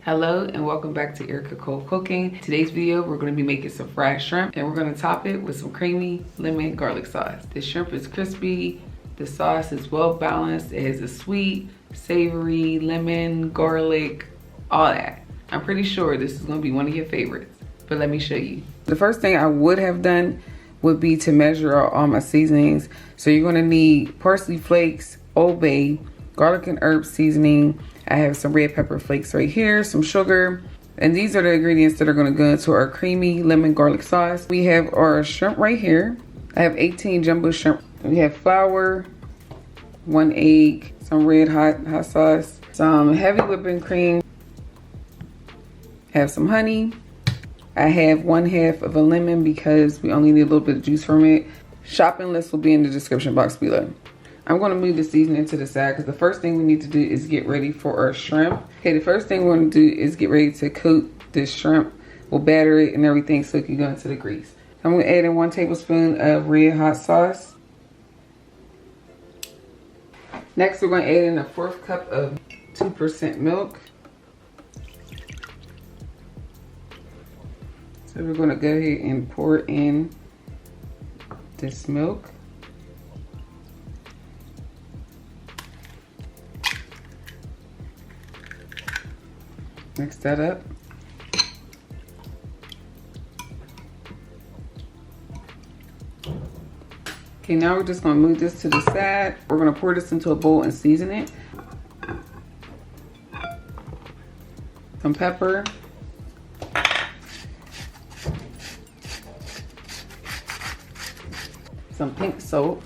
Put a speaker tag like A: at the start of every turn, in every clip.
A: Hello and welcome back to Erika Cooking. Today's video, we're going to be making some fried shrimp and we're going to top it with some creamy lemon garlic sauce. The shrimp is crispy, the sauce is well balanced, it has a sweet, savory, lemon, garlic, all that. I'm pretty sure this is going to be one of your favorites, but let me show you. The first thing I would have done would be to measure out all my seasonings. So you're going to need parsley flakes, Old Bay, garlic and herb seasoning. I have some red pepper flakes right here, some sugar, and these are the ingredients that are going to go into our creamy lemon garlic sauce. We have our shrimp right here. I have 18 jumbo shrimp. We have flour, 1 egg, some red hot sauce, some heavy whipping cream, have some honey. I have 1/2 of a lemon because we only need a little bit of juice from it. Shopping list will be in the description box below. I'm going to move the seasoning to the side because the first thing we need to do is get ready for our shrimp. Okay, the first thing we're going to do is get ready to coat this shrimp. We'll batter it and everything so it can go into the grease. I'm going to add in 1 tablespoon of red hot sauce. Next, we're going to add in a 1/4 cup of 2% milk. So we're going to go ahead and pour in this milk. Mix that up. Okay, now we're just gonna move this to the side. We're gonna pour this into a bowl and season it. Some pepper. Some pink salt.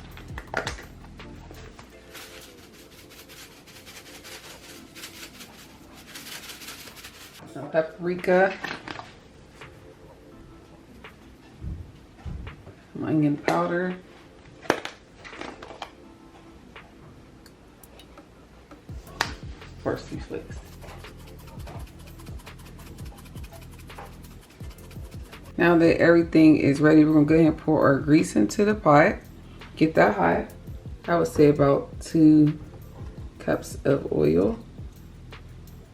A: Some paprika, some onion powder, parsley flakes. Now that everything is ready, we're gonna go ahead and pour our grease into the pot. Get that hot. I would say about 2 cups of oil.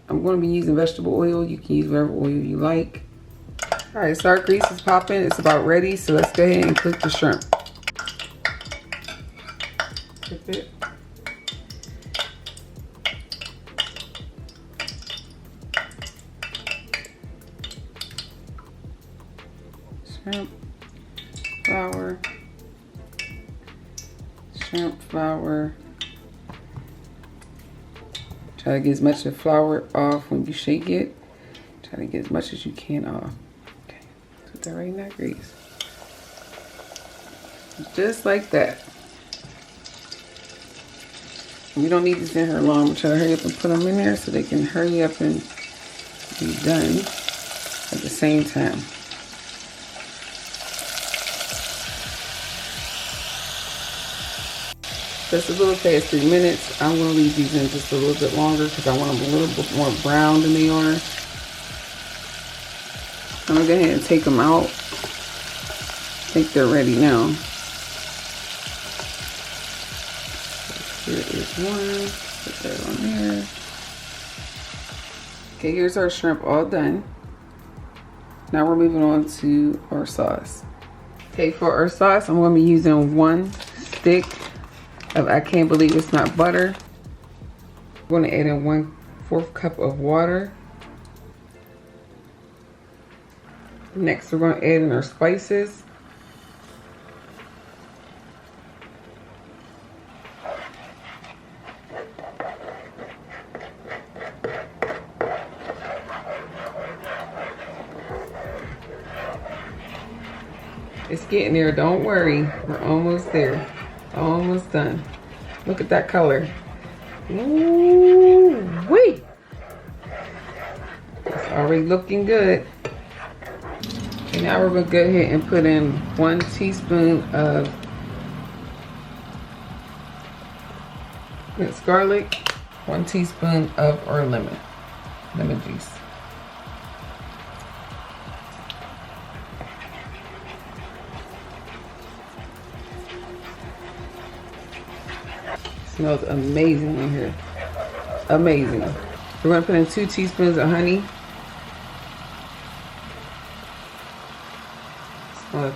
A: I'm going to be using vegetable oil. You can use whatever oil you like. All right, so our grease is popping. It's about ready. So let's go ahead and cook the shrimp. Flip it. Shrimp, flour, shrimp, flour. Try to get as much of the flour off when you shake it. Try to get as much as you can off. Okay, put that right in that grease. Just like that. We don't need this in here long. I'm trying to hurry up and put them in there so they can hurry up and be done at the same time. Just a little past 3 minutes. I'm going to leave these in just a little bit longer because I want them a little bit more brown than they are. I'm going to go ahead and take them out. I think they're ready now. Here is one. Put that on there. Okay, here's our shrimp all done. Now we're moving on to our sauce. Okay, for our sauce, I'm going to be using 1 stick of I can't believe it's not butter. I'm going to add in 1/4 cup of water. Next, we're going to add in our spices. It's getting there, don't worry. We're almost there. Almost done. Look at that color. Ooh-wee! It's already looking good. And now we're going to go ahead and put in 1 teaspoon of minced garlic, 1 teaspoon of our lemon juice. Smells amazing in here. Amazing. We're going to put in 2 teaspoons of honey.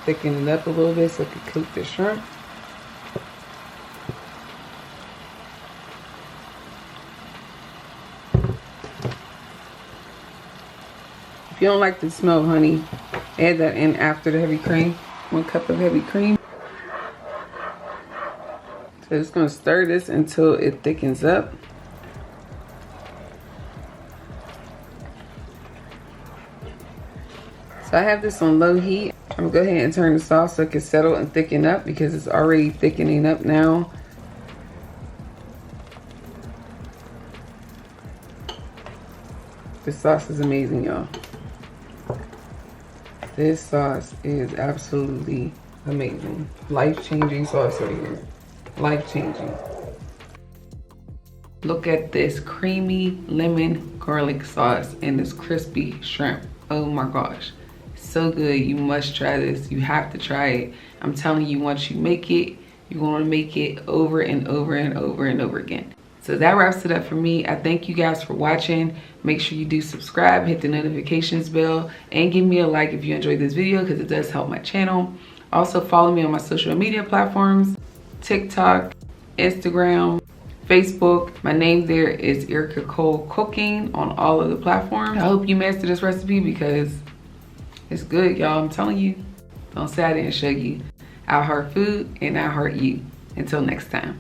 A: thicken it up a little bit so it can cook the shrimp. If you don't like the smell of honey, add that in after the heavy cream. 1 cup of heavy cream. So just gonna stir this until it thickens up. So I have this on low heat. I'm gonna go ahead and turn this off so it can settle and thicken up because it's already thickening up now. This sauce is amazing, y'all. This sauce is absolutely amazing. Life-changing sauce right here. Life-changing. Look at this creamy lemon garlic sauce and this crispy shrimp. Oh my gosh. So good. You must try this. You have to try it. I'm telling you, once you make it, you're going to make it over and over and over and over again. So that wraps it up for me. I thank you guys for watching. Make sure you do subscribe, hit the notifications bell, and give me a like if you enjoyed this video because it does help my channel. Also follow me on my social media platforms, TikTok, Instagram, Facebook. My name there is Erika Cole Cooking on all of the platforms. I hope you master this recipe because it's good, y'all. I'm telling you. Don't say I didn't show you. I heart food and I heart you. Until next time.